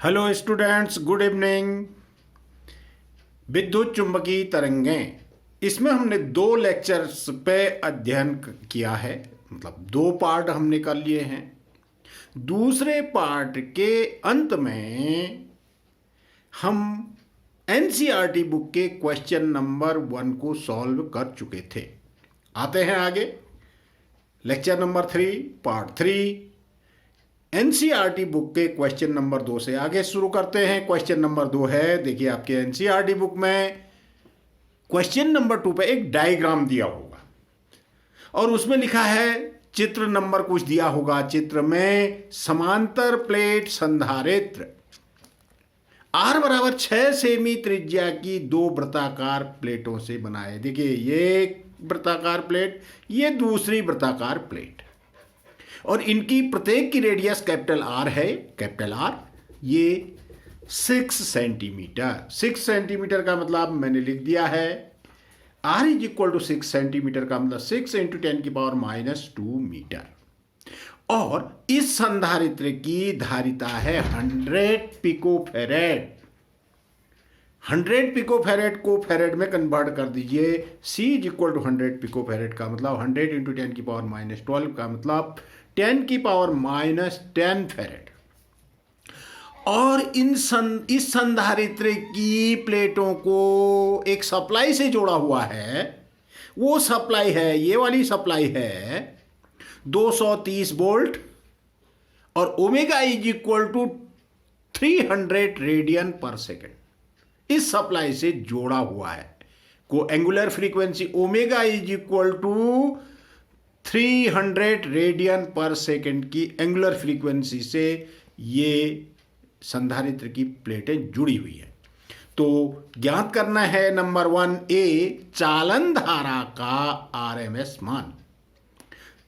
Hello students, good evening. विद्युत चुंबकीय तरंगें, इसमें हमने दो लेक्चर्स पे अध्ययन किया है। मतलब दो पार्ट हमने कर लिए हैं। दूसरे पार्ट के अंत में हम एनसीईआरटी बुक के क्वेश्चन नंबर 1 को सॉल्व कर चुके थे। आते हैं आगे, lecture number 3 part 3 NCERT book के क्वेश्चन नंबर 2 से आगे शुरू करते हैं। क्वेश्चन नंबर 2 है, देखिए आपके एनसीईआरटी बुक में क्वेश्चन नंबर 2 पे एक डायग्राम दिया होगा और उसमें लिखा है, चित्र नंबर कुछ दिया होगा। चित्र में समांतर प्लेट संधारित्र आर बराबर 6 सेमी त्रिज्या की दो वृत्ताकार प्लेटों से बना है। देखिए ये एक वृत्ताकार प्लेट, ये दूसरी वृत्ताकार प्लेट, और इनकी प्रत्येक की रेडियस कैपिटल आर है। कैपिटल आर ये 6 सेंटीमीटर। 6 सेंटीमीटर का मतलब मैंने लिख दिया है, r is equal to 6 centimetre का मतलब 6 इंटू 10⁻² मीटर। और इस संधारित्र की धारिता है 100 पिकोफेरेड। 100 पिकोफेरेड को फेरेड में कन्वर्ट कर दीजिए। C is equal to 100 picofarad का मतलब 100 इंटू 10⁻12 का मतलब 10⁻10 फेरेड। और इस संधारित्र की प्लेटों को एक सप्लाई से जोड़ा हुआ है। वो सप्लाई है, ये वाली सप्लाई है 230 वोल्ट, और omega is equal to 300 radian पर सेकेंड इस सप्लाई से जोड़ा हुआ है। को angular frequency omega is equal to 300 radian पर सेकेंड की एंगुलर फ्रीक्वेंसी से ये संधारित्र की प्लेटें जुड़ी हुई है। तो ज्ञात करना है नंबर 1 ए, चालन धारा का आरएमएस मान।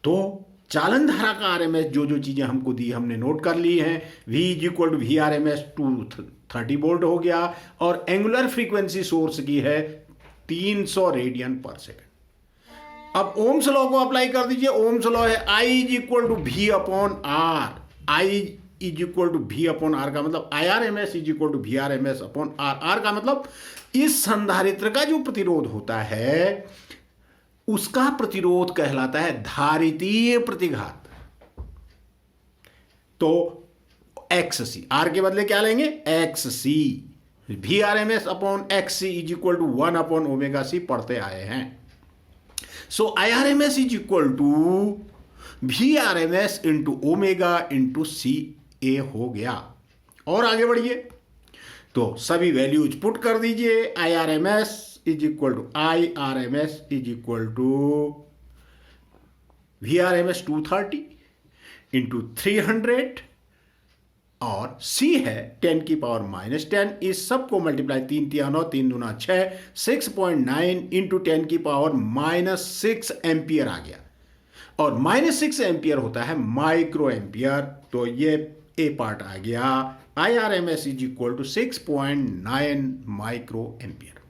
तो चालन धारा का आरएमएस जो जो चीजें हमको दी हमने नोट कर ली हैं। V is equal to VRMS 230 volt हो गया, और एंगुलर फ्रीक्वेंसी सोर्स की है 300 रेडियन पर सेकेंड। अब ओम्स लॉ को अप्लाई कर दीजिए। ओम्स लॉ है I is equal to V upon r. I is equal to V upon r का मतलब IRMS is equal to VRMS upon r. R का मतलब इस संधारित्र का जो प्रतिरोध होता है उसका प्रतिरोध कहलाता है धारितीय प्रतिघात। तो XC, आर के बदले क्या लेंगे XC। VRMS upon XC is equal to 1 upon omega C पढ़ते आए हैं। So IRMS is equal to VRMS into omega into CA हो गया। और आगे बढ़िए, तो सभी वैल्यूज पुट कर दीजिए। IRMS is equal to IRMS is equal to VRMS 230 into 300, और C है 10⁻10। इस सब को मल्टीप्लाई 3 तिया 9, 3 दूना 6, 6.9 इंटू 10⁻6 एम्पियर आ गया। और -6 एम्पियर होता है माइक्रो एम्पियर। तो ये ए पार्ट आ गया। IRMS is equal to 6.9 micro ampere.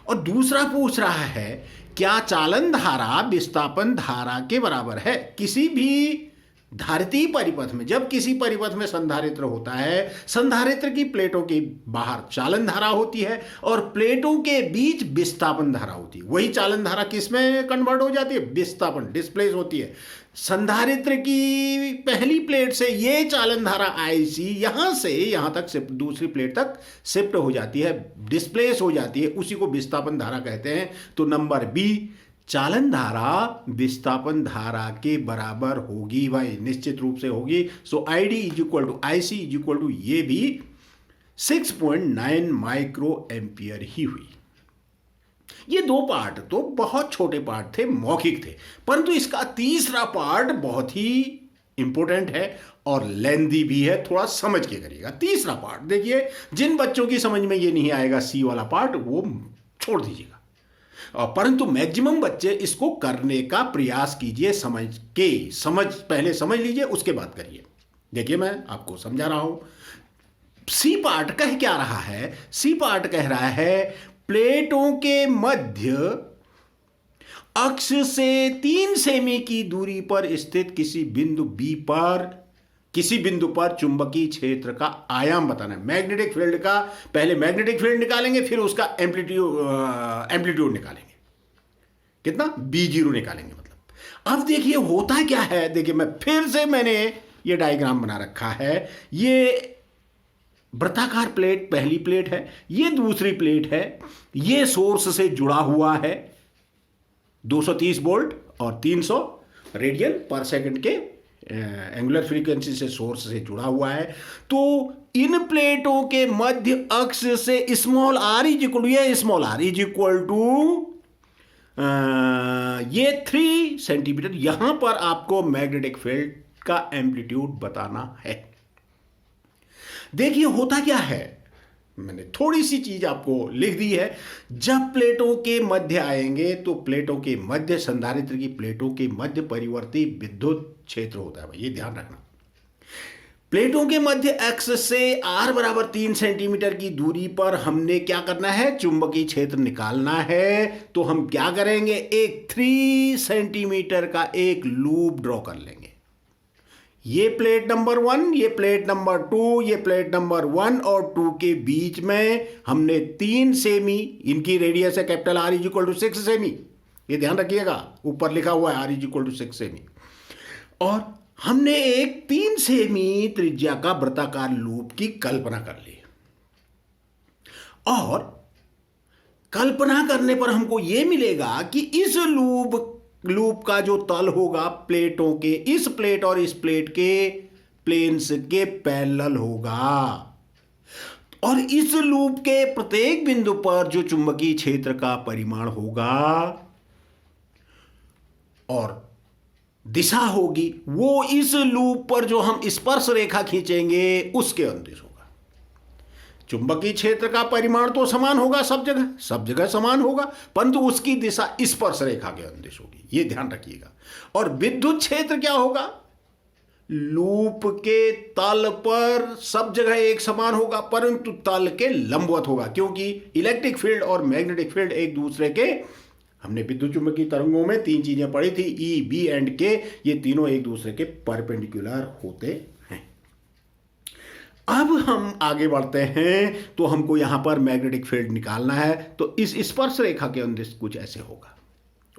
और दूसरा पूछ रहा है, क्या चालन धारा विस्थापन धारा के बराबर है? किसी भी धारितीय परिपथ में, जब किसी परिपथ में संधारित्र होता है, संधारित्र की प्लेटों के बाहर चालन धारा होती है और प्लेटों के बीच विस्थापन धारा होती है। वही चालन धारा किस में कन्वर्ट हो जाती है? विस्थापन, डिस्प्लेस होती है। संधारित्र की पहली प्लेट से ये चालन धारा IC यहां से यहां तक दूसरी प्लेट तक शिफ्ट हो जाती है, डिस्प्लेस हो जाती है। उसी को विस्थापन धारा कहते हैं। तो नंबर बी, चालन धारा विस्थापन धारा के बराबर होगी भाई, निश्चित रूप से होगी। So ID is equal to IC is equal to ये भी 6.9 माइक्रो एम्पियर ही हुई। ये दो पार्ट तो बहुत छोटे पार्ट थे, मौखिक थे, परंतु इसका तीसरा पार्ट बहुत ही इंपॉर्टेंट है और लेंदी भी है। थोड़ा समझ के करिएगा। तीसरा पार्ट देखिए, जिन बच्चों की समझ में ये नहीं आएगा C वाला पार्ट, वो छोड़ दीजिएगा, परंतु मैक्सिमम बच्चे इसको करने का प्रयास कीजिए। पहले समझ लीजिए, उसके बाद करिए। देखिए मैं आपको समझा रहा हूं। सी पार्ट कह क्या रहा है? सी पार्ट कह रहा है, प्लेटों के मध्य अक्ष से 3 सेमी की दूरी पर स्थित किसी बिंदु B पर किसी बिंदु पर चुंबकीय क्षेत्र का आयाम बताना है। मैग्नेटिक फील्ड का पहले मैग्नेटिक फील्ड निकालेंगे, फिर उसका एम्पलीट्यूड निकालेंगे, कितना B0 निकालेंगे। मतलब अब देखिए होता क्या है, देखिए मैं फिर से मैंने ये डायग्राम बना रखा है। ये वृत्ताकार प्लेट पहली प्लेट है, ये दूसरी प्लेट है, ये सोर्स से जुड़ा हुआ है 230 वोल्ट और 300 रेडियन पर सेकंड के एंगुलर फ्रीक्वेंसी से सोर्स से जुड़ा हुआ है। तो इन प्लेटों के मध्य अक्ष से small r is equal to, ये small r is equal to ये 3 सेंटीमीटर। यहां पर आपको मैग्नेटिक फील्ड का एम्पलीट्यूड बताना है। देखिए होता क्या है, मैंने थोड़ी सी चीज आपको लिख दी है। जब प्लेटों के मध्य आएंगे तो प्लेटों के मध्य, संधारित्र की प्लेटों के मध्य परिवर्ती विद्युत क्षेत्र होता है भाई, ये ध्यान रखना। प्लेटों के मध्य अक्ष से r बराबर 3 सेंटीमीटर की दूरी पर हमने क्या करना है, चुंबकीय क्षेत्र निकालना है। तो हम क्या करेंगे, एक 3 सेंटीमीटर का एक लूप ड्रॉ कर लेंगे। ये प्लेट नंबर 1, ये प्लेट नंबर 2, ये प्लेट नंबर 1 और 2 के बीच में हमने 3 सेमी, इनकी रेडियस है capital R is equal to 6 सेमी, ये ध्यान रखिएगा, ऊपर लिखा हुआ है R इज इक्वल टू 6 सेमी। और हमने एक 3 सेमी त्रिज्या का वृत्ताकार लूप की कल्पना कर ली। और कल्पना करने पर हमको यह मिलेगा कि इस लूप का जो तल होगा प्लेटों के, इस प्लेट और इस प्लेट के प्लेन्स के पैरेलल होगा। और इस लूप के प्रत्येक बिंदु पर जो चुंबकीय क्षेत्र का परिमाण होगा और दिशा होगी, वो इस लूप पर जो हम स्पर्श रेखा खींचेंगे उसके अनुदिश होगा। चुंबकीय क्षेत्र का परिमाण तो समान होगा, सब जगह समान होगा, परंतु उसकी दिशा स्पर्श रेखा के अनुदिश होगी, ये ध्यान रखिएगा। और विद्युत क्षेत्र क्या होगा, लूप के तल पर सब जगह एक समान होगा, परंतु तल के लंबवत होगा, क्योंकि इलेक्ट्रिक फील्ड और मैग्नेटिक फील्ड एक दूसरे के, हमने विद्युत चुंबकीय तरंगों में 3 चीजें पढ़ी थी, E, B एंड K, ये तीनों एक दूसरे के परपेंडिकुलर होते हैं। अब हम आगे बढ़ते हैं, तो हमको यहां पर मैग्नेटिक फील्ड निकालना है। तो इस स्पर्श रेखा के अनुदिश कुछ ऐसे होगा,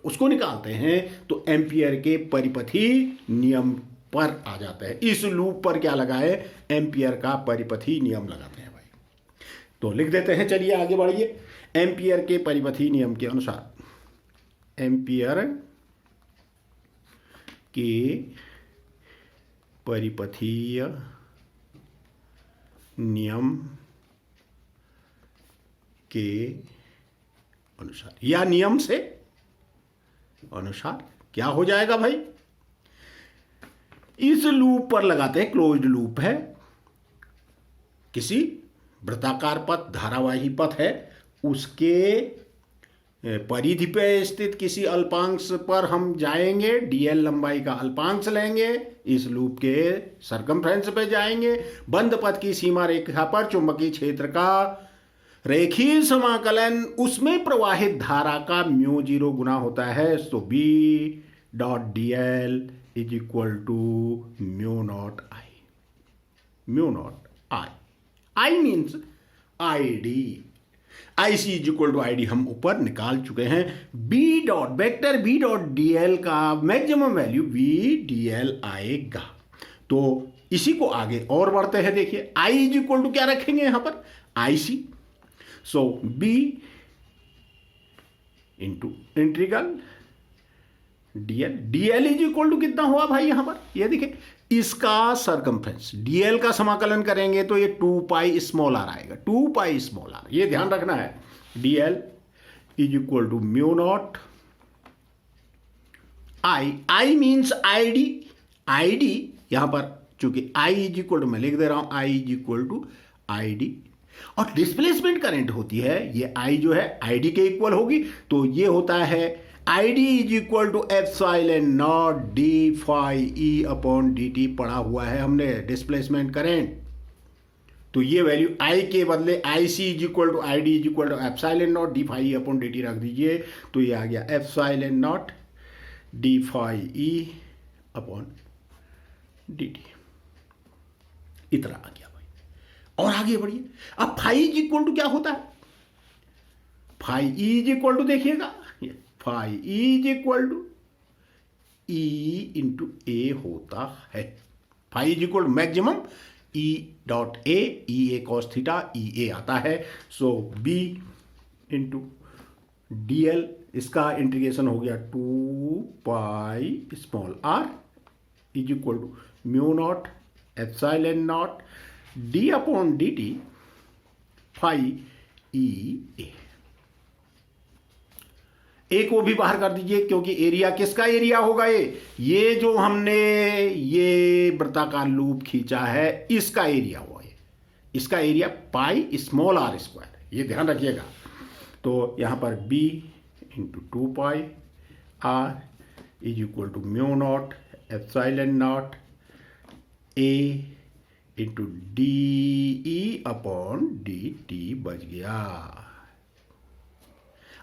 उसको निकालते हैं तो एम्पियर के परिपथी नियम पर आ जाते हैं। इस लूप पर क्या लगाए, एम्पियर का परिपथी नियम लगाते हैं भाई। तो लिख देते हैं, चलिए आगे बढ़िए। एम्पियर के परिपथी नियम के अनुसार, एम्पियर के परिपथीय नियम के अनुसार या नियम से अनुसार क्या हो जाएगा भाई, इस लूप पर लगाते हैं, क्लोज्ड लूप है, किसी वृत्ताकार पथ, धारावाही पथ है, उसके परिधि पे स्थित किसी अल्पांश पर हम जाएंगे, dl लंबाई का अल्पांश लेंगे, इस लूप के सरकमफ्रेंस पे जाएंगे, बंद पथ की सीमा रेखा पर चुंबकीय क्षेत्र का रेखीय समाकलन, उसमें प्रवाहित धारा का μ0 गुना होता है। तो B dot dl is equal to μ0 I means ID, IC is equal to ID हम ऊपर निकाल चुके हैं। वेक्टर B डॉट dl का मैक्सिमम वैल्यू V dl आएगा। तो इसी को आगे और बढ़ते हैं, देखिए I इज इक्वल टू क्या रखेंगे यहां पर, IC। So B into integral dl is equal to कितना हुआ भाई यहां पर, ये देखिए इसका सरकमफ्रेंस, dl का समाकलन करेंगे तो ये 2 पाई स्मॉल r आएगा, 2 पाई स्मॉल r, ये ध्यान रखना है। dl is equal to μ0 I means ID यहां पर चूंकि I इज इक्वल टू, मैं लिख दे रहा हूं I is equal to ID, और डिस्प्लेसमेंट करंट होती है, ये I जो है ID के इक्वल होगी, तो ये होता है ID is equal to epsilon not d phi E upon dt पढ़ा हुआ है हमने डिस्प्लेसमेंट करंट। तो ये वैल्यू I के बदले IC is equal to ID is equal to epsilon not d phi E upon dt रख दीजिए, तो ये आ गया epsilon not d phi E upon dt। इतना आ गया भाई। और आगे बढ़िए, अब फाई इज इक्वल टू क्या होता है, फाई इज इक्वल टू देखिएगा, phi is equal to E into A होता है। Phi is equal to maximum E dot A cos theta, E A आता है। So B into D L, इसका integration हो गया 2 pi small R is equal to mu not epsilon naught D upon D T phi E A को भी बाहर कर दीजिए, क्योंकि एरिया किसका एरिया होगा, ये जो हमने ये वृत्ताकार लूप खींचा है इसका एरिया हुआ, ये इसका area pi small are square, ये ध्यान रखिएगा। तो यहाँ पर b into 2 pi are is equal to mu not epsilon not a into d e upon D t बच गया।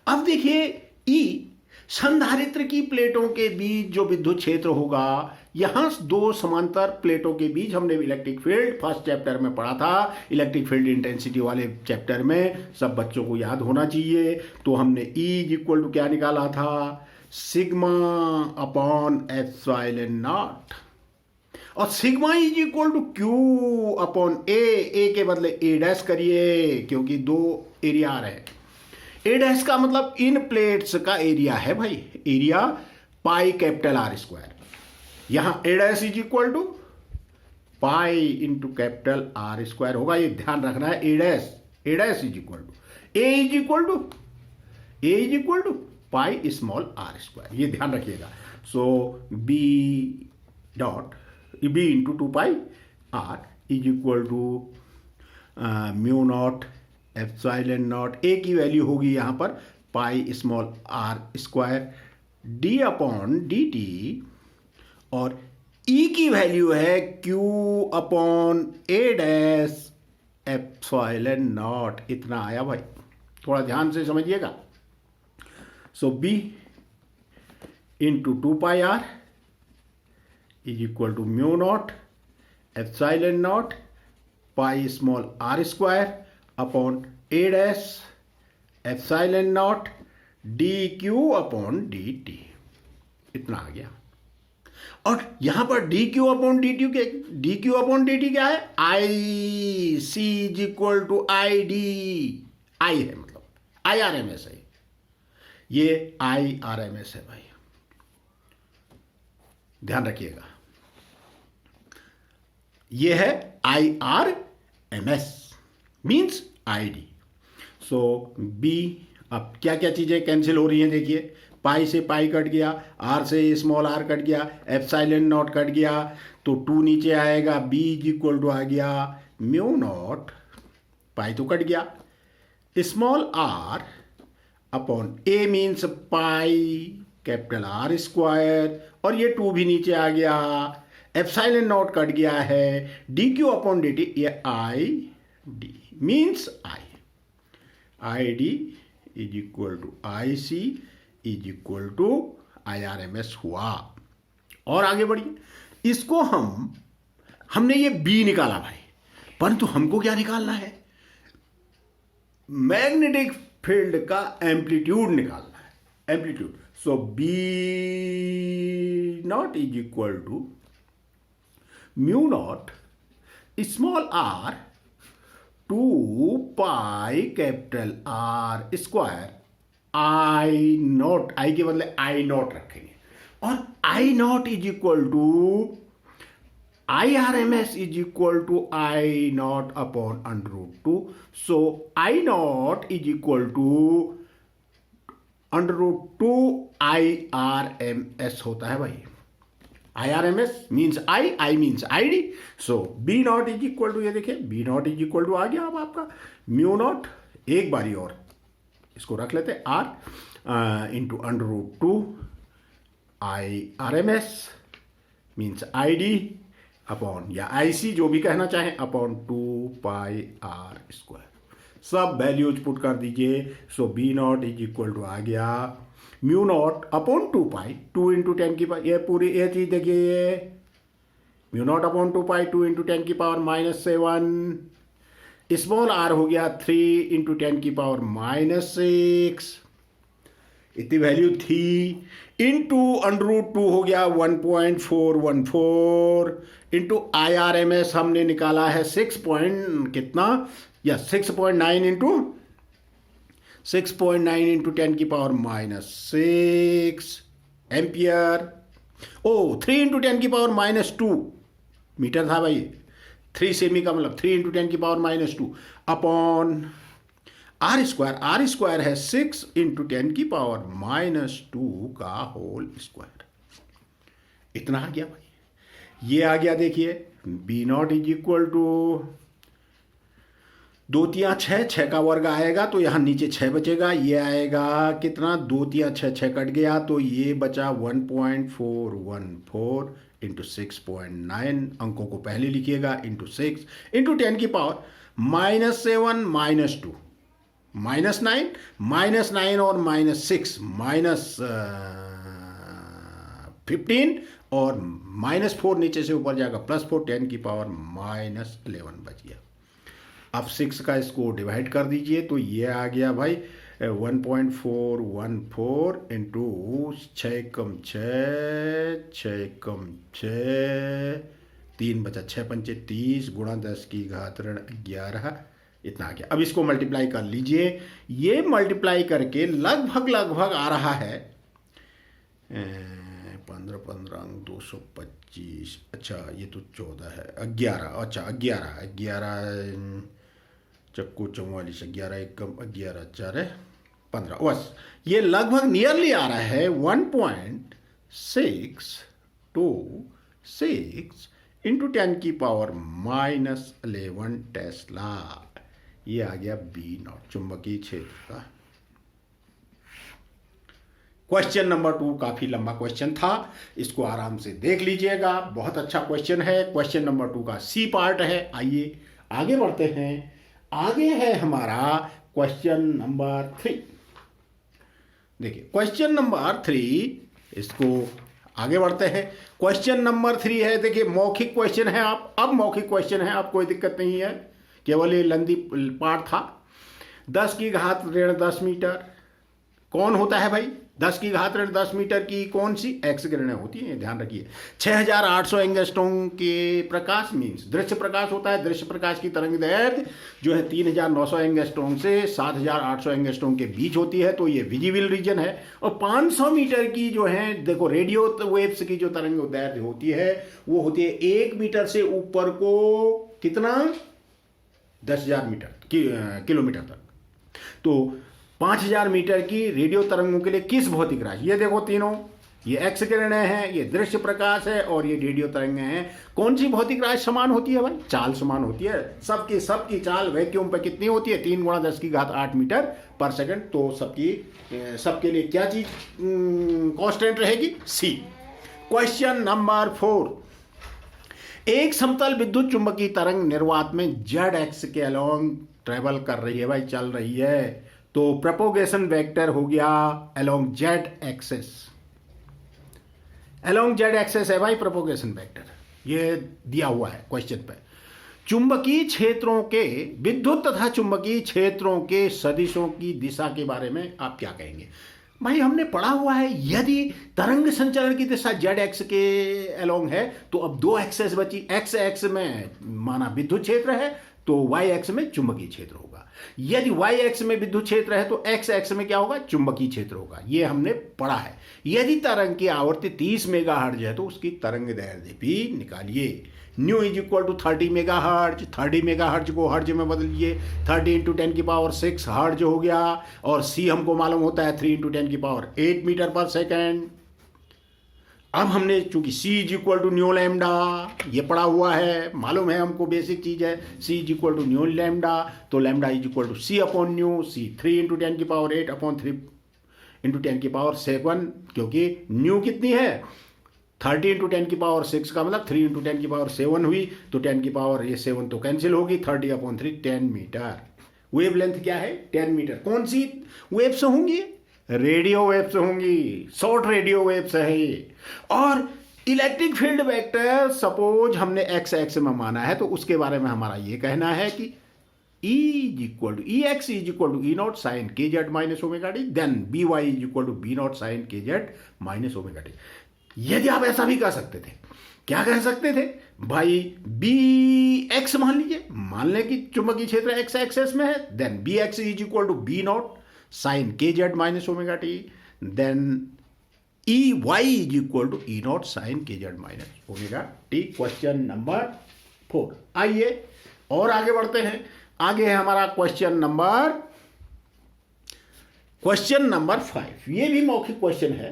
अब देखिए ई संधारित्र की प्लेटों के बीच जो विद्युत क्षेत्र होगा, यहां दो समांतर प्लेटों के बीच हमने इलेक्ट्रिक फील्ड फर्स्ट चैप्टर में पढ़ा था, इलेक्ट्रिक फील्ड इंटेंसिटी वाले चैप्टर में, सब बच्चों को याद होना चाहिए। तो हमने E इज इक्वल टू क्या निकाला था, सिग्मा अपॉन एप्सिलॉन नॉट, और sigma is equal to Q upon A के बदले ए डैश करिए, क्योंकि दो एरिया आ रहे हैं। ए डैश का मतलब इन प्लेट्स का एरिया है भाई, area pi capital are square. यहां A dash is equal to pi into capital are square होगा, ये ध्यान रखना है। A dash is equal to A is equal to pi small are square, ये ध्यान रखिएगा। So B dot B into 2 pi are is equal to mu not epsilon not, A की value होगी यहाँ पर pi small are square D upon D T, और E की value है Q upon A dash epsilon naught, इतना आया भाई, थोड़ा ध्यान से समझिएगा। So B into 2 pi are is equal to mu not epsilon naught pi small are square upon A dash epsilon naught D Q upon D T, इतना आ गया। और यहां पर D Q upon D T क्या है, I C is equal to I D, I है मतलब आई आर एम एस है, ये आई आर एम एस है भाई, ध्यान रखिएगा, ये है I R M S means I D. So b, अब क्या क्या चीजें कैंसिल हो रही हैं देखिए, पाई से पाई कट गया, आर से स्मॉल आर कट गया, एप्सिलॉन नॉट कट गया, तो 2 नीचे आएगा, बी इज इक्वल टू आ गया म्यू नॉट, पाई तो कट गया, small r upon a means pi capital are square, और ये 2 भी नीचे आ गया, एप्सिलॉन नॉट कट गया है, D Q upon D T, ये I D means I D is equal to I C is equal to I R M S हुआ। और आगे बढ़िए, इसको हमने ये बी निकाला भाई, परंतु हमको क्या निकालना है, मैग्नेटिक फील्ड का एम्पलीट्यूड निकालना है, amplitude. So B not is equal to mu naught small R 2 pi capital are square I naught, I के बदले आई नॉट रखेंगे, और I naught is equal to I R M S is equal to I naught upon √2। So I naught is equal to √2 I R M S होता है भाई, I R M S means I means I D. So B not is equal to, ये देखिए B not is equal to आ गया अब आपका mu naught, एक बारी और इसको रख लेते हैं R into √2 I R M S means I D upon या आई सी, जो भी कहना चाहें, अपॉन 2 पाई आर स्क्वायर, सब वैल्यूज पुट कर दीजिए। So B not is equal to आ गया mu naught upon 2 pi, 2 into 10 की पावर, ये पूरी ये चीज देखिए, mu naught upon 2 pi 2 into 10 की पावर -7, स्मॉल r हो गया 3 इंटू 10 की पावर -6, इतनी वैल्यू थी, इंटू √2 हो गया 1.414, इंटू IRMS हमने निकाला है 6 पॉइंट कितना या 6.9 इंटू 10 की पावर -6 एम्पियर। 3 इंटू 10 की पावर -2 मीटर था भाई, 3 सेमी का मतलब 3 इंटू 10 की पावर -2 अपॉन आर स्क्वायर है 6 इंटू 10 की पावर -2 का होल स्क्वायर। इतना आ गया भाई, ये आ गया। देखिए B not is equal to 2 3 6 का वर्ग आएगा तो यहाँ नीचे 6 बचेगा, ये आएगा कितना 2 3 6 कट गया तो ये बचा 1.414 इंटू 6.9, अंकों को पहले लिखिएगा, इंटू 6 इंटू 10 की पावर -7 -2 -9 और -6 -15 और -4 नीचे से ऊपर जाएगा +4, 10 की पावर -11 बच गया। अब 6 का इसको डिवाइड कर दीजिए तो ये आ गया भाई 1.414 इंटू 6 कम 6 3 बचा 6 पंचे 30 गुणा 10 की घात ऋण 11, इतना आ गया। अब इसको मल्टीप्लाई कर लीजिए, ये मल्टीप्लाई करके लगभग आ रहा है 15 225, अच्छा ये तो 14 है, 11, अच्छा 11 चक्कू 44, 11 1 कम 11 4 15, बस ये लगभग नियरली आ रहा है 1.626 इंटू 10 की पावर -11 टेस्ला। ये आ गया बी नॉट, चुंबकीय क्षेत्र का। क्वेश्चन नंबर 2 काफी लंबा क्वेश्चन था, इसको आराम से देख लीजिएगा, बहुत अच्छा क्वेश्चन है। क्वेश्चन नंबर 2 का सी पार्ट है। आइए आगे बढ़ते हैं। आगे है हमारा क्वेश्चन नंबर 3। देखिए क्वेश्चन नंबर 3, इसको आगे बढ़ते हैं। क्वेश्चन नंबर 3 है, देखिए मौखिक क्वेश्चन है, अब मौखिक क्वेश्चन है, अब कोई दिक्कत नहीं है, केवल ये लंदी पार्ट था। 10 की घात ऋण 10 मीटर कौन होता है भाई? 10 की घात ऋण 10 मीटर की कौन सी एक्स किरणें होती हैं, ध्यान रखिए। 6800 एंगस्ट्रॉम के प्रकाश मीन्स दृश्य प्रकाश होता है। दृश्य प्रकाश की तरंग दैर्घ्य जो है 3900 एंगस्ट्रॉम से 7800 एंगस्ट्रॉम के बीच होती है, तो ये विजिबल रीजन है। और 500 मीटर की जो है, देखो रेडियो वेव्स की जो तरंग दैर्घ्य होती है वो होती है 1 मीटर से ऊपर को कितना 10,000 मीटर किलोमीटर तक। तो 5000 मीटर की रेडियो तरंगों के लिए किस भौतिक राशि, ये देखो तीनों, ये एक्स किरणें हैं, ये दृश्य प्रकाश है और ये रेडियो तरंगें हैं, कौन सी भौतिक राशि समान होती है भाई? चाल समान होती है। सबकी चाल वैक्यूम पे कितनी होती है? 3 × 10 की घात 8 मीटर पर सेकंड। तो सबके लिए क्या चीज कांस्टेंट रहेगी? सी। क्वेश्चन नंबर 4, एक समतल विद्युत चुंबकीय तरंग निर्वात में जेड एक्स के अलोंग ट्रेवल कर रही है भाई, चल रही है, तो प्रोपोगेशन वेक्टर हो गया along z axis. Along z axis है भाई प्रोपोगेशन वेक्टर, ये दिया हुआ है क्वेश्चन पे। चुंबकीय क्षेत्रों के, विद्युत तथा चुंबकीय क्षेत्रों के सदिशों की दिशा के बारे में आप क्या कहेंगे भाई? हमने पढ़ा हुआ है, यदि तरंग संचरण की दिशा जेड एक्स के अलोंग है तो अब 2 एक्सेस बची। एक्स एक्स में माना विद्युत क्षेत्र है तो वाई एक्स में चुंबकीय क्षेत्र होगा। यदि वाई एक्स में विद्युत क्षेत्र है तो एक्स एक्स में क्या होगा? चुंबकीय क्षेत्र होगा। ये हमने पढ़ा है। यदि तरंग की आवृत्ति 30 मेगाहर्ट्ज है तो उसकी तरंग दैर्घ्य भी निकालिए। Nu is equal to 30 megahertz. 30 megahertz को हर्ट्ज में बदलिए, 30 × 10⁶ हर्ट्ज हो गया। और सी हमको मालूम होता है 3 × 10⁸ मीटर पर सेकेंड। अब हमने चूंकि C is equal to nu lambda ये पढ़ा हुआ है, मालूम है हमको, बेसिक चीज है। C is equal to nu lambda, तो lambda is equal to C upon nu. C 3 × 10⁸ upon 3 × 10⁷, क्योंकि न्यू कितनी है? 30 × 10⁶ का मतलब 3 × 10⁷ हुई, तो 10⁷ तो कैंसिल होगी, 30/3 10 मीटर। वेव लेंथ क्या है? 10 मीटर। कौन सी वेव्स होंगी? रेडियो वेव्स होंगी, शॉर्ट रेडियो वेव्स है ये। और इलेक्ट्रिक फील्ड वेक्टर सपोज हमने एक्स एक्स में माना है, तो उसके बारे में हमारा ये कहना है कि E is equal to E X is equal to E not sine K Z minus omega T, then B Y is equal to B naught sine K Z minus omega T. यदि आप ऐसा भी कह सकते थे, क्या कह सकते थे भाई, बी एक्स मान लीजिए, मान लें कि चुंबकीय क्षेत्र एक्स एक्सेस में है, then B X is equal to B naught sine K Z minus omega T, then E Y is equal to E not sine K Z minus omega T. Question number 4। आइए और आगे बढ़ते हैं। आगे है हमारा क्वेश्चन नंबर 5। ये भी मौखिक क्वेश्चन है।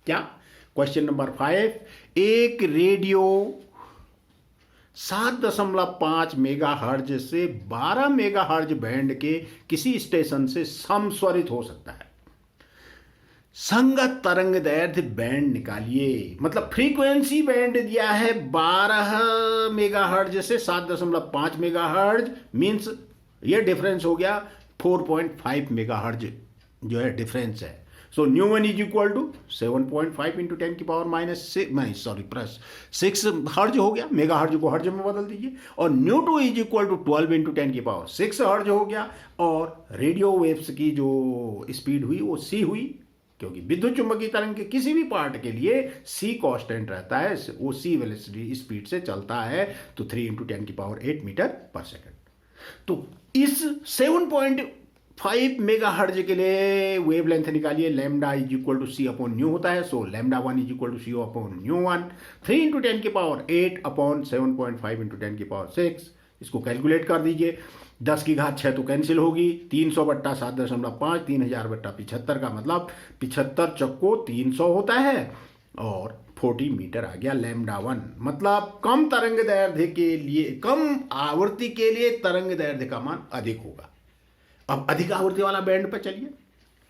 क्या? क्वेश्चन नंबर 5, एक रेडियो 7.5 मेगाहर्ट्ज से 12 मेगाहर्ट्ज बैंड के किसी स्टेशन से समस्वरित हो सकता है। संगत तरंग दैर्ध्य बैंड निकालिए। मतलब फ्रीक्वेंसी बैंड दिया है 12 मेगाहर्ट्ज से 7.5 मेगाहर्ट्ज, मीन्स ये डिफरेंस हो गया 4.5 मेगाहर्ट्ज जो है डिफरेंस है। So nu one is equal to 7.5 into 10 की पावर प्लस 6 हर्ज हो गया। मेगा हर्ज को हर्ज में बदल दीजिए, और nu two is equal to 12 into 10 की पावर 6 हर्ज हो गया। और रेडियो वेव्स की जो स्पीड हुई वो सी हुई, क्योंकि विद्युत चुंबकीय तरंग के किसी भी पार्ट के लिए सी कांस्टेंट रहता है, वो सी वेलोसिटी स्पीड से चलता है, तो 3 इंटू 10 की पावर 8 मीटर पर सेकेंड। तो इस 7.5 मेगाहर्ट्ज के लिए वेवलेंथ निकालिए। Lambda is equal to c upon nu होता है, so lambda 1 is equal to c upon nu 1। 3 into 10 की पावर 8 अपॉन 7.5 इंटू 10 की पावर 6। इसको कैलकुलेट कर दीजिए। 10 की घात 6 तो कैंसिल होगी। 300 बट्टा 7.5, 3000 बट्टा 75 का मतलब 75 चक्को 300 होता है, और 40 मीटर आ गया लैम्डा 1। मतलब कम तरंग दैर्ध्य के लिए, कम आवृत्ति के लिए तरंग दैर्ध्य का मान अधिक होगा। अब अधिक आवृत्ति वाला बैंड पे चलिए,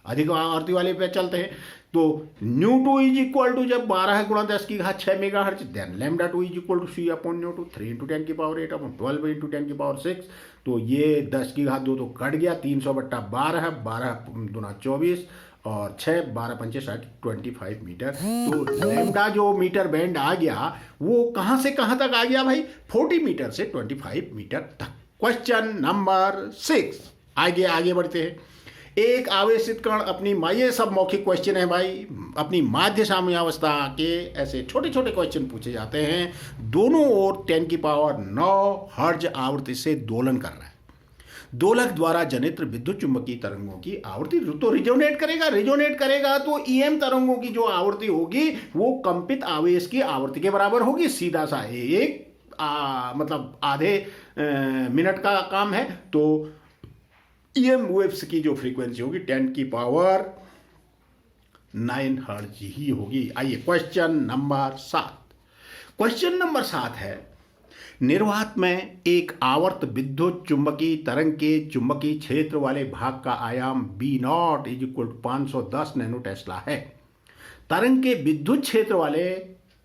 अधिक आवृत्ति वाले पे चलते हैं। तो nu two is equal to जब 12 गुणा 10 की घात 6 mega hertz, then lambda 2 is equal to c upon nu two 3 into 10 की पावर 8 अपॉन 12 इंटू 10 की पावर 6। तो ये 10 की घात 2 तो कट गया, 300 बट्टा 12, 12 दूना 24, और 6 12 पंचे 60, 25 मीटर। तो लैम्डा जो मीटर बैंड आ गया वो कहाँ से कहाँ तक आ गया भाई? 40 मीटर से 25 मीटर तक। Question number 6। आगे बढ़ते हैं। एक आवेशित कण अपनी ये सब मौखिक क्वेश्चन है भाई, अपनी माध्य साम्यावस्था के ऐसे छोटे छोटे क्वेश्चन पूछे जाते हैं। दोनों ओर 10 की पावर 9 हर्ज आवृत्ति से दोलन कर रहा है। दोलक द्वारा जनित विद्युत चुंबकीय तरंगों की आवृत्ति तो रिजोनेट करेगा तो ईएम तरंगों की जो आवृत्ति होगी वो कंपित आवेश की आवृत्ति के बराबर होगी। सीधा सा मतलब आधे मिनट का काम है। तो ईएम वेव्स की जो फ्रीक्वेंसी होगी 10 की पावर 9 हर्ज ही होगी। आइए क्वेश्चन नंबर 7। क्वेश्चन नंबर 7 है, निर्वात में एक आवर्त विद्युत चुंबकीय तरंग के चुंबकीय क्षेत्र वाले भाग का आयाम B0 is equal to 510 nano tesla है। तरंग के विद्युत क्षेत्र वाले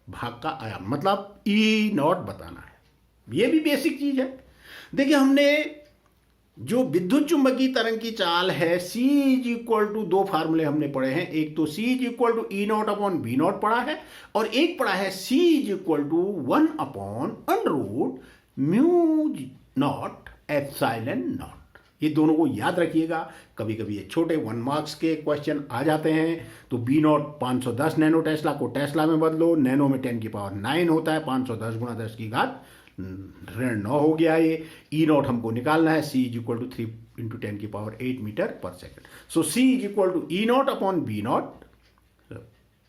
भाग का आयाम मतलब E0 बताना है। यह भी बेसिक चीज है। देखिए, हमने जो विद्युत चुंबकीय तरंग की चाल है C इज इक्वल टू 2 फार्मूले हमने पढ़े हैं। एक तो C is equal to E0 upon B0 पढ़ा है, और एक पढ़ा है C is equal to 1 upon underroot mu not epsilon not. ये दोनों को याद रखिएगा। कभी कभी ये छोटे 1 मार्क्स के क्वेश्चन आ जाते हैं। तो B0 510 नैनो टेस्ला को टेस्ला में बदलो, नैनो में 10 की पावर 9 होता है, 510 गुणा 10 की घात ऋण 9 हो गया। ये E0 हमको निकालना है। C is equal to 3 into 10 की पावर 8 मीटर पर second. So C is equal to E0 upon B0,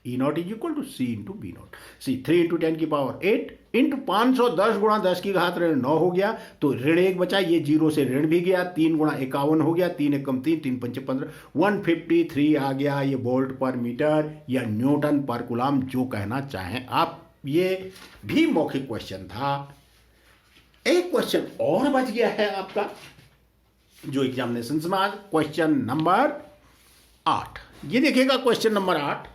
E0 is equal to C into B0। C 3 into 10 की पावर 8 इंटू 510 गुणा 10 की घात ऋण 9 हो गया। तो ऋण 1 बचा, ये 0 से ऋण भी गया। 3 गुणा 51 हो गया, 3 एकम 3, 3 पंचे 15, 153 आ गया। ये वोल्ट पर मीटर या न्यूटन पर कूलम, जो कहना चाहें आप। ये भी मौखिक क्वेश्चन था। एक क्वेश्चन और बच गया है आपका जो एग्जामिनेशन में आज, क्वेश्चन नंबर 8। ये देखिएगा क्वेश्चन नंबर 8,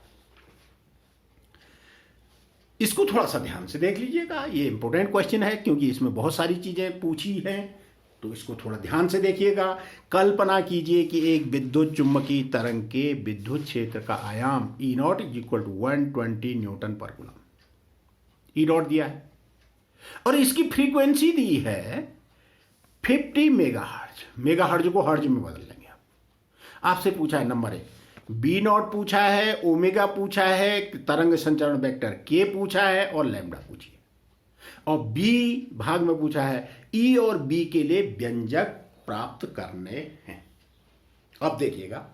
इसको थोड़ा सा ध्यान से देख लीजिएगा। ये इंपॉर्टेंट क्वेश्चन है क्योंकि इसमें बहुत सारी चीजें पूछी हैं, तो इसको थोड़ा ध्यान से देखिएगा। कल्पना कीजिए कि एक विद्युत चुंबकीय तरंग के विद्युत क्षेत्र का आयाम E0 is equal to 120 newton पर कूलम। ई डॉट दिया है और इसकी फ्रीक्वेंसी दी है 50 मेगाहर्ट्ज। मेगाहर्ट्ज को हर्ट्ज में बदल लेंगे आप। आपसे पूछा है नंबर 1 बी नॉट पूछा है, ओमेगा पूछा है, तरंग संचरण वेक्टर के पूछा है और लैम्डा पूछी है। और बी भाग में पूछा है ई और बी के लिए व्यंजक प्राप्त करने हैं। अब देखिएगा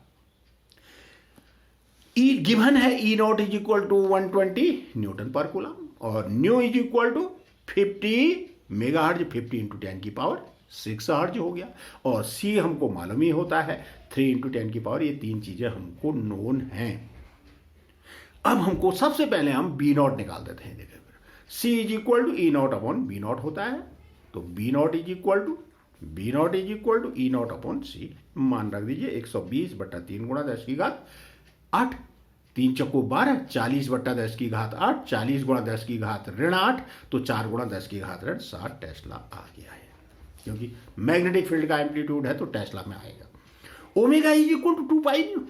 ई गिवन है, E naught is equal to 120 newton पर कूलम और nu is equal to 50 megahertz, 50 into 10 की पावर 6 हर्ट्ज हो गया। और सी हमको मालूम ही होता है 3 इंटू 10 की पावर। ये तीन चीजें हमको नोन हैं। अब हमको सबसे पहले हम बी नॉट निकाल देते हैं। देखिए C is equal to E naught upon B naught होता है, तो B not is equal to E naught upon C. मान रख दीजिए 120 बट्टा 3 गुणा 10 की घात 8, 3 चक्को 12, 40 बट्टा 10 की घात 8, 40 गुणा 10 की घात ऋण 8, तो 4 गुणा 10 की घात ऋण 7 टेस्ला आ गया है। क्योंकि मैग्नेटिक फील्ड का एम्पलीट्यूड है तो टेस्ला में आएगा। Omega is equal to 2 pi nu,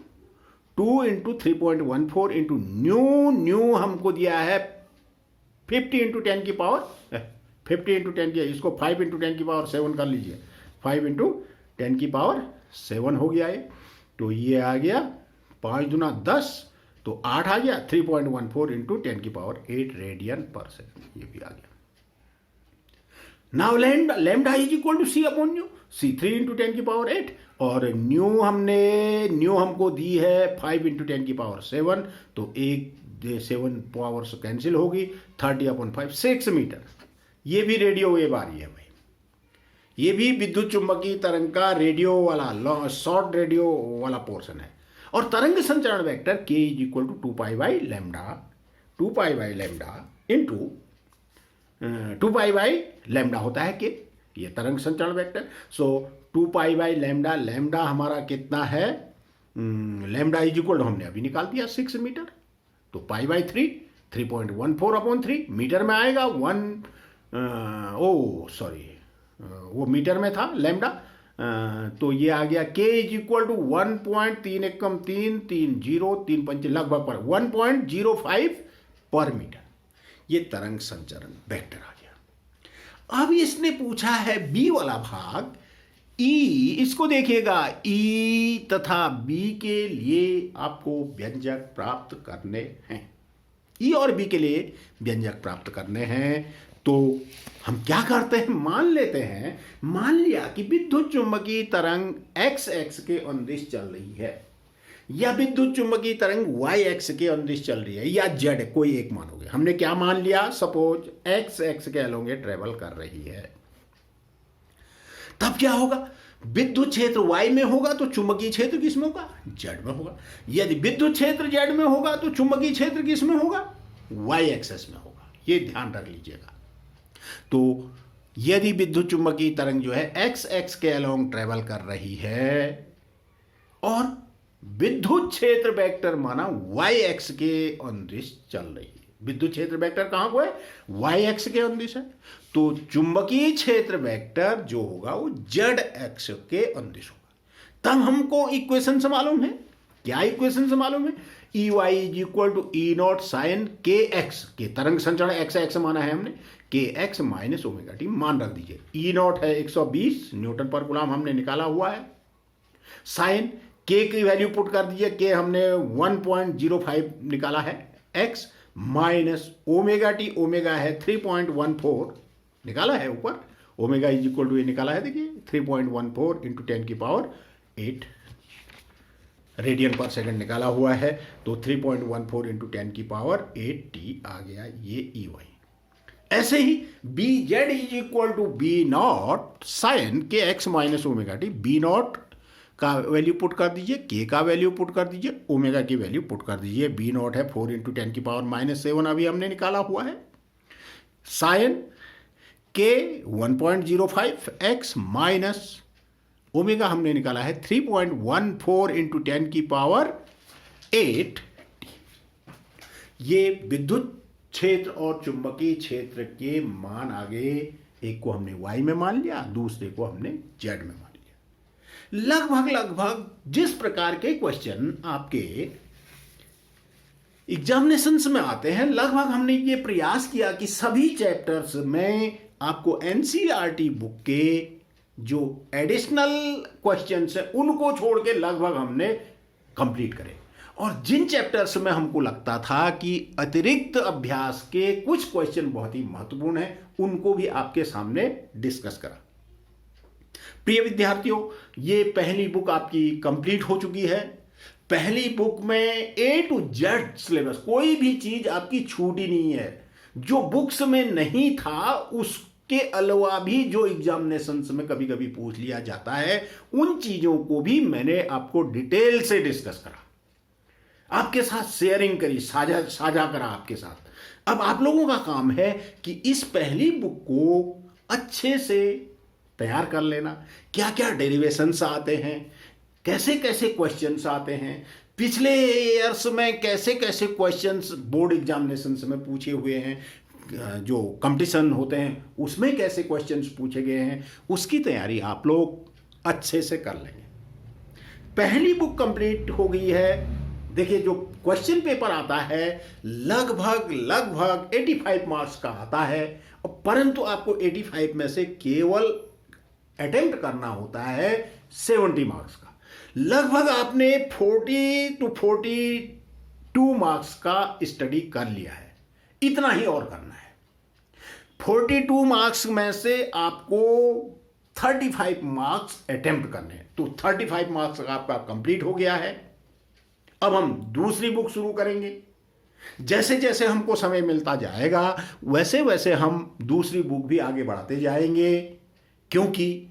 2 into 3.14 into nu हमको दिया है 50 इंटू 10 की पावर 50 इंटू 10 की, इसको 5 इंटू 10 की पावर 7 कर लीजिए। 5 इंटू 10 की पावर 7 हो गया है। तो ये आ गया 5 दूना 10, तो 8 आ गया। 3.14 इंटू 10 की पावर 8 रेडियन पर सेकंड, ये भी आ गया। Now lambda is equal to c upon nu, c 3 into 10 की पावर 8 और न्यू हमको दी है 5 इंटू 10 की पावर 7, तो 7 पावर से कैंसिल होगी। 30 अपॉन 5 6 मीटर। ये भी रेडियो वेव आ रही है भाई, ये भी विद्युत चुंबकीय तरंग का रेडियो वाला शॉर्ट रेडियो वाला पोर्शन है। और तरंग संचरण vector k is equal to 2 pi by lambda into 2 pi by lambda होता है के, ये तरंग संचरण vector. So 2 pi by lambda हमारा कितना है, लैम्डा इज इक्वल टू हमने अभी निकाल दिया 6 मीटर, तो पाई बाई 3 3.14 अपॉन 3 मीटर में आएगा। वो मीटर में था लैम्डा, तो ये आ गया के इज इक्वल टू 1.3 एकम 3 3 0 3 पंच लगभग पर 1.05 पर मीटर। ये तरंग संचरण वेक्टर आ गया। अब इसने पूछा है बी वाला भाग ई, इसको देखिएगा ई तथा बी के लिए आपको व्यंजक प्राप्त करने हैं। ई और बी के लिए व्यंजक प्राप्त करने हैं, तो हम क्या करते हैं, मान लिया कि विद्युत चुंबकीय तरंग एक्स एक्स के अनुदिश चल रही है या विद्युत चुंबकीय तरंग वाई एक्स के अनुदिश चल रही है या जेड, कोई एक मानोगे। हमने क्या मान लिया, सपोज एक्स एक्स के अलोंगे ट्रेवल कर रही है, तब क्या होगा, विद्युत क्षेत्र वाई में होगा तो चुंबकीय क्षेत्र किस में होगा, जेड में होगा। यदि विद्युत क्षेत्र जेड में होगा तो चुंबकीय क्षेत्र किस में होगा, वाई एक्सेस में होगा। ये ध्यान रख लीजिएगा। तो यदि विद्युत चुंबकीय तरंग जो है एक्स एक्स के अलोंग ट्रेवल कर रही है और विद्युत क्षेत्र वेक्टर माना वाई एक्स के अनुदिश चल रही है, विद्युत क्षेत्र वेक्टर कहां को है, वाई एक्स के अनुदिश है, तो चुंबकीय क्षेत्र वेक्टर जो होगा वो जेड एक्स के अनुदिश होगा। तब हमको इक्वेशन से मालूम है, क्या इक्वेशन से मालूम है, e Y is equal to E not sine के एक्स, के तरंग संचरण एक्स एक्स माना है हमने, के एक्स माइनस ओमेगा टी मान रख दीजिए। ई नॉट है 120 न्यूटन पर कूलम हमने निकाला हुआ है, साइन के की वैल्यू पुट कर दीजिए, के हमने 1.05 निकाला है, x minus omega T, omega है 3.14 निकाला है ऊपर, ओमेगा इज इक्वल टू ये निकाला है, देखिए 3.14 इंटू 10 की पावर 8 रेडियन पर सेकंड निकाला हुआ है, तो 3.14 इंटू 10 की पावर 8 टी आ गया, ये ई वाई। ऐसे ही B Z is equal to B naught sine के X minus omega T, B naught का वैल्यू पुट कर दीजिए, के का वैल्यू पुट कर दीजिए, ओमेगा की वैल्यू पुट कर दीजिए। बी नॉट है 4 इंटू 10 की पावर माइनस 7 अभी हमने निकाला हुआ है, साइन के 1.05 एक्स माइनस ओमेगा हमने निकाला है 3.14 इंटू 10 की पावर 8। ये विद्युत क्षेत्र और चुंबकीय क्षेत्र के मान आगे, एक को हमने वाई में मान लिया, दूसरे को हमने जेड में मान लिया। लगभग जिस प्रकार के क्वेश्चन आपके एग्जामिनेशंस में आते हैं, लगभग हमने ये प्रयास किया कि सभी चैप्टर्स में आपको एनसीईआरटी बुक के जो एडिशनल क्वेश्चंस हैं उनको छोड़ के लगभग हमने कंप्लीट करे। और जिन चैप्टर्स में हमको लगता था कि अतिरिक्त अभ्यास के कुछ क्वेश्चन बहुत ही महत्वपूर्ण हैं, उनको भी आपके सामने डिस्कस करा। प्रिय विद्यार्थियों, ये पहली बुक आपकी कंप्लीट हो चुकी है। पहली बुक में A to Z सिलेबस, कोई भी चीज आपकी छूटी नहीं है। जो बुक्स में नहीं था उसके अलावा भी जो एग्जामिनेशंस में कभी कभी पूछ लिया जाता है, उन चीजों को भी मैंने आपको डिटेल से डिस्कस करा, आपके साथ शेयरिंग करी, साझा करा आपके साथ। अब आप लोगों का काम है कि इस पहली बुक को अच्छे से तैयार कर लेना। क्या क्या डेरिवेशंस आते हैं, कैसे कैसे क्वेश्चंस आते हैं, पिछले ईयर्स में कैसे कैसे क्वेश्चंस बोर्ड एग्जामिनेशंस में पूछे हुए हैं, जो कंपटीशन होते हैं उसमें कैसे क्वेश्चंस पूछे गए हैं, उसकी तैयारी आप लोग अच्छे से कर लेंगे। पहली बुक कंप्लीट हो गई है। देखिए, जो क्वेश्चन पेपर आता है लगभग 85 मार्क्स का आता है, परंतु आपको 85 में से केवल अटेम्प्ट करना होता है 70 मार्क्स का। लगभग आपने 40 to 42 मार्क्स का स्टडी कर लिया है, इतना ही और करना है। 42 मार्क्स में से आपको 35 मार्क्स अटेम्प्ट करने हैं, तो 35 मार्क्स आपका कंप्लीट हो गया है। अब हम दूसरी बुक शुरू करेंगे। जैसे जैसे हमको समय मिलता जाएगा वैसे वैसे हम दूसरी बुक भी आगे बढ़ाते जाएंगे, क्योंकि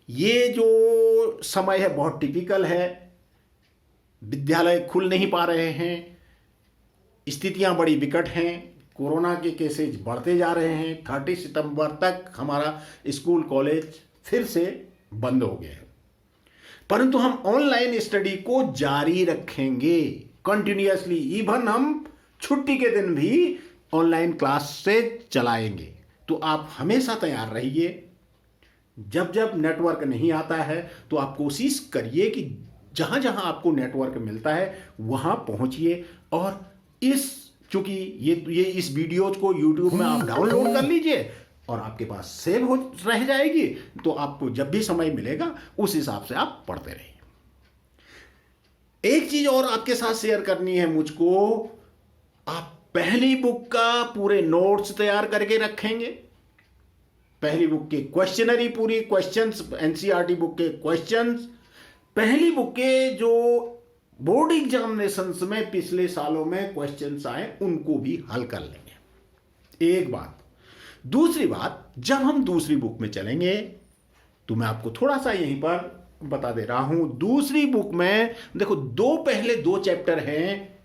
ये जो समय है बहुत टिपिकल है। विद्यालय खुल नहीं पा रहे हैं, स्थितियां बड़ी विकट हैं, कोरोना के केसेज बढ़ते जा रहे हैं। 30 सितंबर तक हमारा स्कूल कॉलेज फिर से बंद हो गया है, परंतु हम ऑनलाइन स्टडी को जारी रखेंगे कंटिन्यूअसली। इवन हम छुट्टी के दिन भी ऑनलाइन क्लास से चलाएंगे। तो आप हमेशा तैयार रहिए। जब जब नेटवर्क नहीं आता है तो आप कोशिश करिए कि जहां जहां आपको नेटवर्क मिलता है वहां पहुंचिए। और चूंकि ये इस वीडियो को यूट्यूब में आप डाउनलोड कर लीजिए और आपके पास सेव हो रह जाएगी, तो आपको जब भी समय मिलेगा उस हिसाब से आप पढ़ते रहिए। एक चीज और आपके साथ शेयर करनी है मुझको, आप पहली बुक का पूरे नोट्स तैयार करके रखेंगे। पहली बुक के क्वेश्चनरी, पूरी क्वेश्चंस, एनसीईआरटी बुक के क्वेश्चंस, पहली बुक के जो बोर्ड एग्जामिनेशंस में पिछले सालों में क्वेश्चंस आए उनको भी हल कर लेंगे। एक बात। दूसरी बात, जब हम दूसरी बुक में चलेंगे तो मैं आपको थोड़ा सा यहीं पर बता दे रहा हूं। दूसरी बुक में देखो, पहले दो चैप्टर हैं,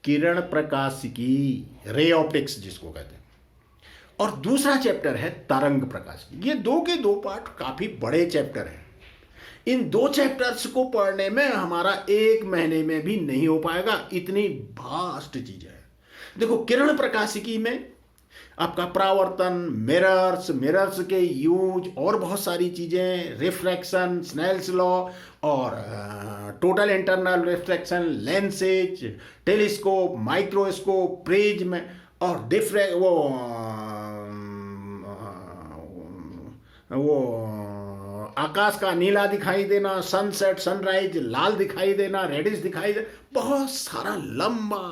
किरण प्रकाशिकी, रे ऑप्टिक्स जिसको कहते हैं, और दूसरा चैप्टर है तरंग प्रकाशिकी। ये दो के दो पार्ट काफी बड़े चैप्टर हैं। इन दो चैप्टर्स को पढ़ने में हमारा 1 महीने में भी नहीं हो पाएगा, इतनी भास्ट चीज है। देखो, किरण प्रकाशिकी में आपका परावर्तन, मिरर्स के यूज और बहुत सारी चीजें, रिफ्रैक्शन, स्नेल्स लॉ और total internal refraction, lenses, telescope, microscope, prism और वो आकाश का नीला दिखाई देना, सनसेट, सनराइज, लाल दिखाई देना, रेडिश दिखाई देना, बहुत सारा लंबा,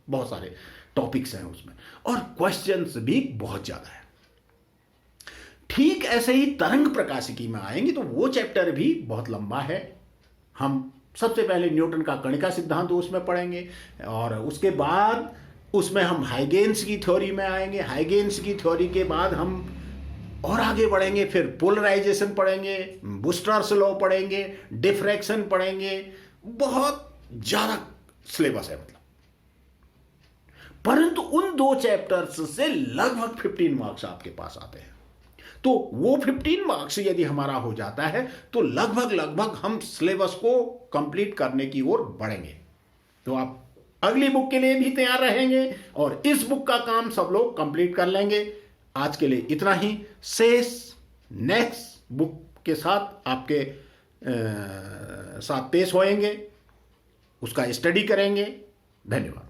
बहुत सारे टॉपिक्स हैं उसमें, और क्वेश्चंस भी बहुत ज्यादा है। ठीक ऐसे ही तरंग प्रकाशिकी में आएंगे तो वो चैप्टर भी बहुत लंबा है। हम सबसे पहले न्यूटन का कणिका सिद्धांत उसमें पढ़ेंगे, और उसके बाद उसमें हम हाइगेन्स की थ्योरी में आएंगे। हाइगेन्स की थ्योरी के बाद हम और आगे बढ़ेंगे, फिर पोलराइजेशन पढ़ेंगे, बूस्टर्स लॉ पढ़ेंगे, डिफ्रैक्शन पढ़ेंगे। बहुत ज्यादा सिलेबस है मतलब। परंतु उन दो चैप्टर्स से लगभग 15 मार्क्स आपके पास आते हैं। तो वो 15 मार्क्स यदि हमारा हो जाता है तो लगभग हम सिलेबस को कंप्लीट करने की ओर बढ़ेंगे। तो आप अगली बुक के लिए भी तैयार रहेंगे और इस बुक का काम सब लोग कंप्लीट कर लेंगे। आज के लिए इतना ही। शेष नेक्स्ट बुक के साथ आपके साथ पेश होएंगे, उसका स्टडी करेंगे। धन्यवाद।